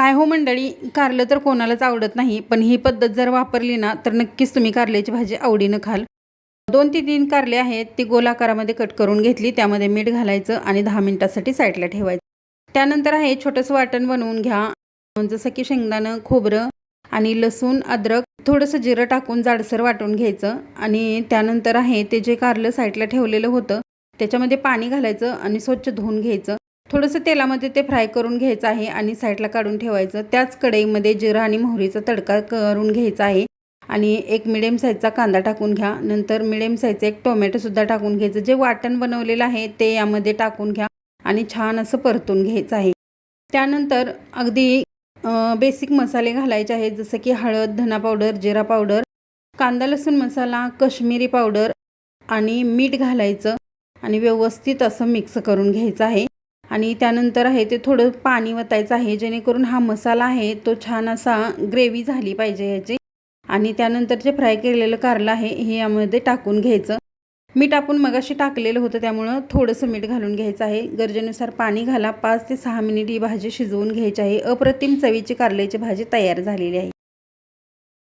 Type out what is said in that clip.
काय हो मंडळी, कारलं तर कोणालाच आवडत नाही, पण ही पद्धत जर वापरली ना तर नक्कीच तुम्ही कारल्याची भाजी आवडीनं खाल. 2 ते 3 कारले आहेत, ती गोल आकारामध्ये कट करून घेतली. त्यामध्ये मीठ घालायचं आणि 10 मिनिटासाठी साईडला ठेवायचं. त्यानंतर आहे छोटंसं वाटण बनवून घ्या. जसं की शेंगदाणं, खोबरं आणि लसूण, अद्रक, थोडंसं जिरं टाकून जाडसर वाटून घ्यायचं आणि त्यानंतर आहे ते जे कारलं साईडला ठेवलेलं होतं त्याच्यामध्ये पाणी घालायचं आणि स्वच्छ धुवून घ्यायचं. थोडंसं तेलामध्ये ते फ्राय करून घ्यायचं आहे आणि साईडला काढून ठेवायचं. त्याच कढईमध्ये जिरं आणि मोहरीचा तडका करून घ्यायचा आहे आणि एक मिडियम साईजचा कांदा टाकून घ्या. नंतर मिडियम साईजचं एक टोमॅटोसुद्धा टाकून घ्यायचं. जे वाटण बनवलेलं आहे ते यामध्ये टाकून घ्या आणि छान असं परतून घ्यायचं आहे. त्यानंतर अगदी बेसिक मसाले घालायचे आहेत, जसं की हळद, धना पावडर, जिरा पावडर, कांदा लसूण मसाला, काश्मीरी पावडर आणि मीठ घालायचं आणि व्यवस्थित असं मिक्स करून घ्यायचं आहे. आणि त्यानंतर आहे ते थोडं पाणी वतायचं आहे, जेणेकरून हा मसाला आहे तो छान असा ग्रेव्ही झाली पाहिजे ह्याची. आणि त्यानंतर जे फ्राय केलेलं कारलं आहे हे यामध्ये टाकून घ्यायचं. मीठ आपण मगाशी टाकलेलं होतं त्यामुळं थोडंसं मीठ घालून घ्यायचं आहे. गरजेनुसार पाणी घाला. 5 ते 6 मिनिट ही भाजी शिजवून घ्यायची आहे. अप्रतिम चवीची कारल्याची भाजी तयार झालेली आहे.